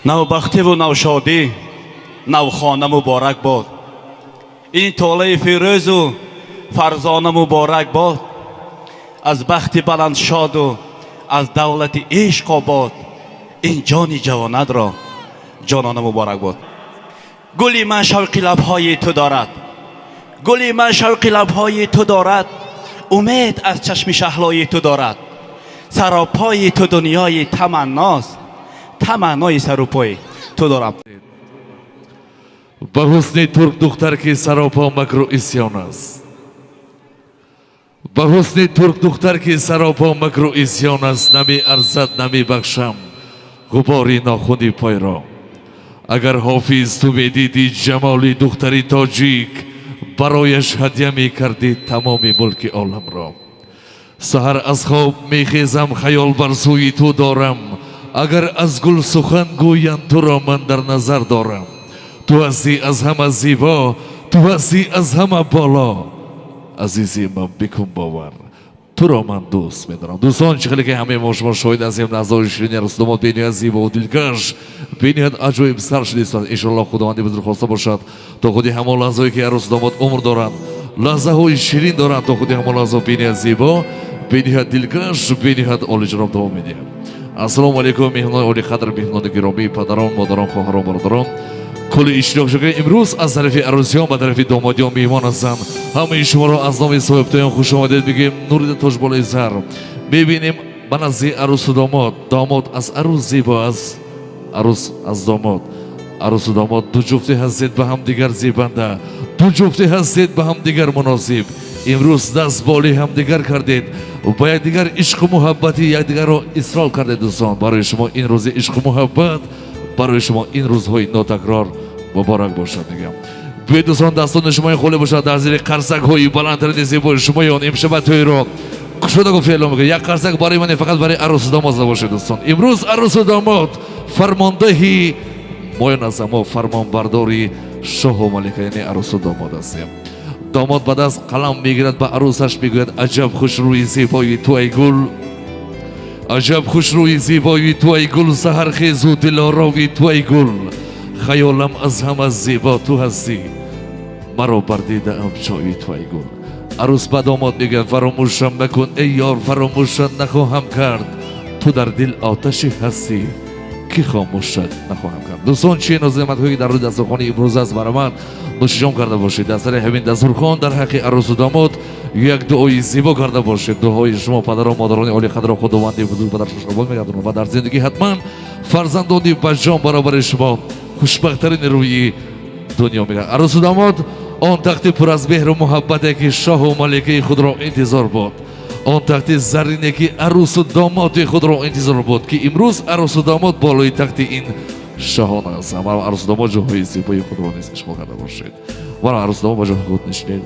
نوبختی و نوشادی نوخانه مبارک باد. این طالع فیروز و فرزانه مبارک باد. از بخت بلند شاد و از دولت عشق آباد. این جان جوانت را جانانه مبارک باد. گلی من شوق لبهای تو دارد، گلی من شوق لبهای تو دارد. امید از چشم شهلای تو دارد. سراپای تو دنیای تمناست، تمنای سراپای تو دارم. به حسن ترک دختر که سراپا مکر و اسیان است، به حسن ترک دختر که سراپا مکر و اسیان است. نمی ارزد نمی بخشم غباری ناخونی پای را. اگر حافظ تو بدیدی جمالی دختری تاجیک، برایش هدیه می کردی تمام ملک عالم را. سحر از خواب می خیزم خیال بر سوی تو دارم. اگر از گل سخن گویند تو را من در نظر دارم. تو هستی از همه زیبا، تو هستی از همه بالا. عزیزی من بکن باور، تو را من دوست میدارم. دوستان چقدر که همه ما شما شاهد از این لحظات شیرین رسومات بینید زیبا و دلکش، بینید عجایب سر شدید. ان شاء الله خداوند بزرگ خواسته باشد تا خودی همه لحظه‌ای که عروس داماد عمر دارند، لحظه های شیرین دارند، تا خودی همه لحظه بینید زیبا، بینید دلکش، بینید عالی جناب دوام میدیم. السلام علیکم مهمانان عالی قدر، مهمانان گرامی، پدران، مادران، خواهران، برادران، کل اشتراک شده امروز از طرف عروسیان و طرف دامادیان میهمان هستند. همه شما را از نام صاحبتان خوش آمدید میگیم. نورید تاج بالای سر میبینیم. من از عروس و داماد، داماد از عروس زیبا است، عروس از داماد. عروس و داماد دو جفته هستید به هم دیگر زیبنده، دو جفته هستید به هم دیگر مناسب. امروز دست بالی هم دیگر کردید و با یک دیگر عشق و محبتی یک دیگر را اصرار کردید. دوستان برای شما این روز عشق و محبت، برای شما این روزهای ناتکرار مبارک باشد میگم. بیاید دوستان دستان شما خالی باشد در زیر قرصک های بلندترین زیبای شما. یان امشب توی را شده گفت اعلام میگه یک قرصک برای من فقط برای عروس و داماد باشه. دوستان امروز عروس و داماد فرماندهی مایان از ما، فرمان برداری شاه و ملکه یعنی عروس و داماد هستیم. داماد بعد از قلم میگیرد به عروسش میگوید عجب خوش روی زیبای تو ای گل، عجب خوش روی زیبای تو ای گل، سحر خیز و دلاراوی تو ای گل. خیالم از همه زیبا تو هستی، مرا بردیده ام جای تو ای گل. عروس به داماد میگه فراموشم مکن ای یار، فراموشم نخواهم کرد. تو در دل آتشی هستی که خاموشت نخواهم کرد. دوستان چه نازنین‌آمد هایی در روی دسترخوان امروز از برای من نوشیجان کرده باشید. در سر همین دسترخوان در حق عروس و داماد یک دعای زیبا کرده باشید. دعای شما پدران مادران عالی قدر خداوند بزرگ به در شما میگردونم و در زندگی حتما فرزندانی به جان برابر شما خوشبختترین روی دنیا میگن. عروس و داماد آن تخت پر از مهر و محبتی که شاه و ملکه خود را انتظار بود، آن تخت زرینی که عروس و داماد خود را انتظار بود، که امروز عروس و داماد بالای تخت این شاهان است. اما عروس و داماد جاهای زیبای خود را نیز اشغال کرده باشید. برای عروس و داماد به جای خود نشینید.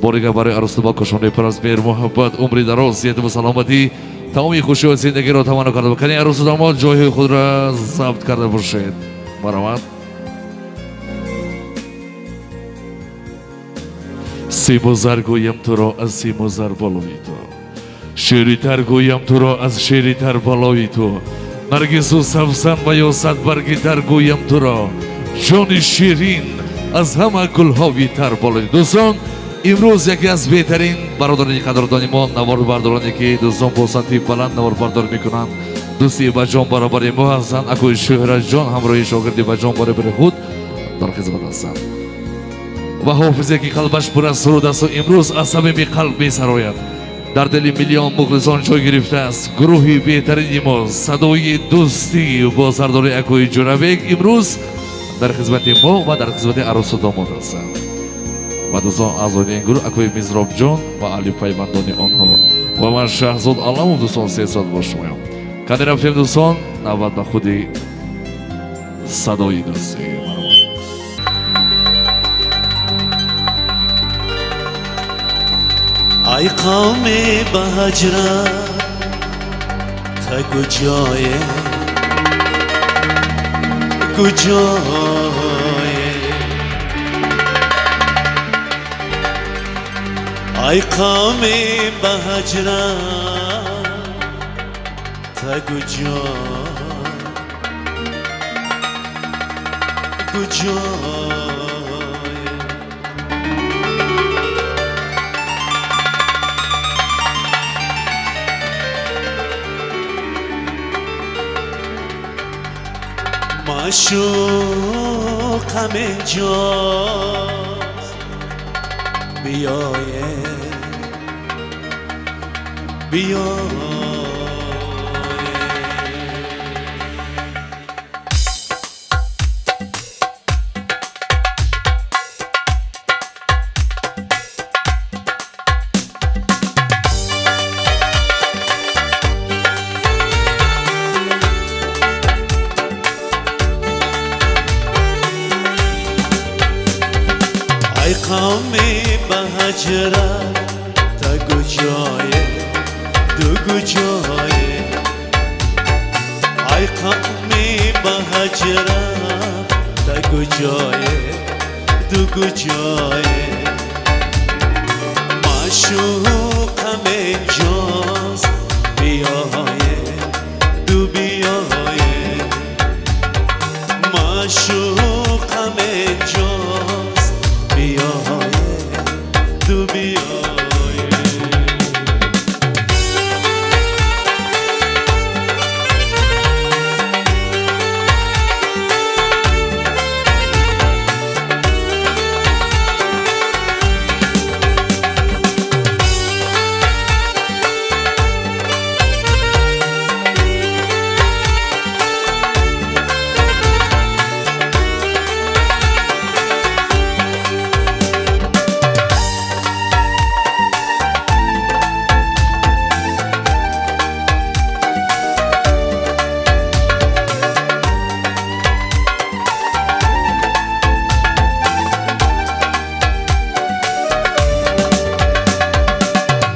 باریکه برای عروس و داماد کاشانه پر از مهر محبت، عمری دراز، صحت و سلامتی، تمامی خوشی و زندگی را تمنا کرده باشید. عروس و داماد جای خود را ضبط کرده باشید. برای سیم و زر گویم تو را از سیم و زر بالای تو، شیری تر گویم تو را از شیری تر بالای تو، نرگس و سوسن و یا صدبرگی تر گویم تو را، جان شیرین از همه گلهاوی تر بالای. دوستان امروز یکی از بهترین برادران قدردانی ما نوار بردارانی که دوستان با سطحی بلند نوار بردار میکنند، دوستی با جان برابر ما هستند. اکوی شهرت جان همراه شاگردی با جان برابر خود در خدمت هستند و حافظی که قلبش پر از سرود است و امروز از صمیم قلب می سراید. در دل میلیون مخلصان جای گرفته است. گروهی بهترین ما، صدای دوستی با سردار اکوی جورابک امروز در خدمت ما و در خدمت عروس و داماد هستند. و دوستان اعضای این گروه اکوی میزراب جان و علی پیوندانی آنها و من شهرزاد علم و دوستان 300 با شما. کدی رفتیم دوستان نوبت به خودی صدای دوستی. ای قوم به هجرت تا کجای ای قوم به هجرت تا کجای کجای معشوقم اینجاست بیایه بیایه ای قومی به هجرت تا کجای دو کجای ای قومی به هجرت تا کجای دو کجای معشوقم اینجاست بیایه دو بیایه معشوقم اینجاست بیایه دو بیایه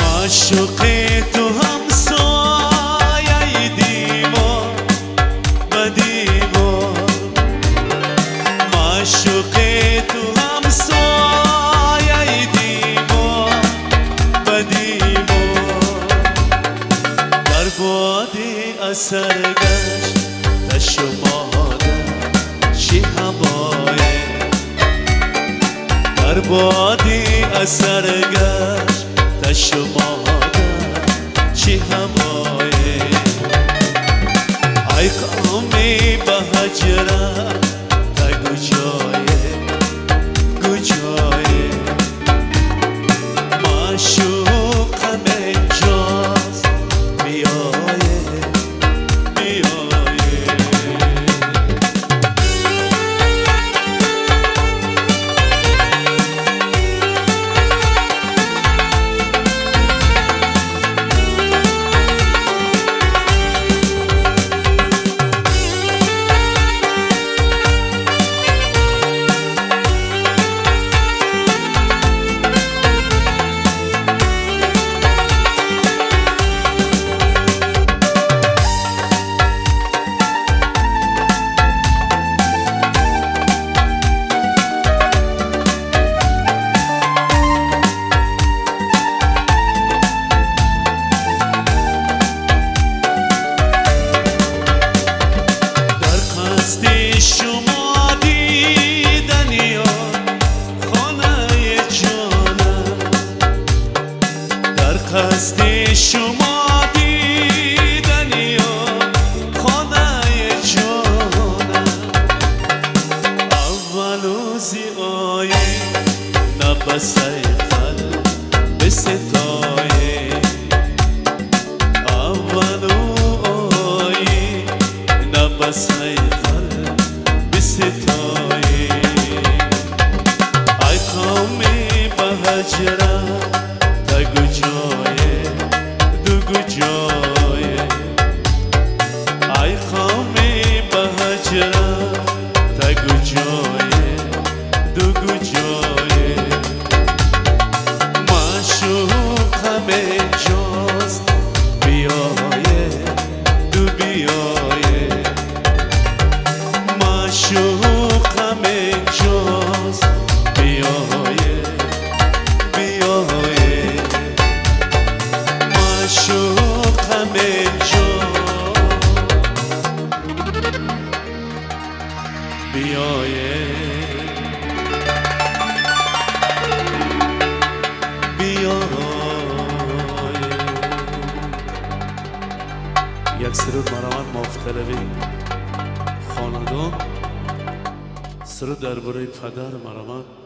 معشوق تو همسایه دیوار به دیوار معشوق تو همسایه دیوار به دیوار در بادی اثر گشت در شماده چی هوایه در بادی اثر گشت تا شماده چی هوایه ای قومی به هجرت تا کجایه کجایه معشوقم اینجاست بیایه بیایه شما دیدنی ها خانه جانم در قصد شما دیدنی ها خانه جانم اولو زیایی نبسه قلب ستایه اولو آیی نبسه ستایی ای قومی به هجرت تا کجایه دو کجایه ای قومی به هجرت تا کجایه دو کجایه معشوقم اینجاست بیایه دو بیایه معشوقم اینجاست بیایه بیایه بیایه یک سرود مرامت مفتلوی خاندان سرود درباره پدر مرامت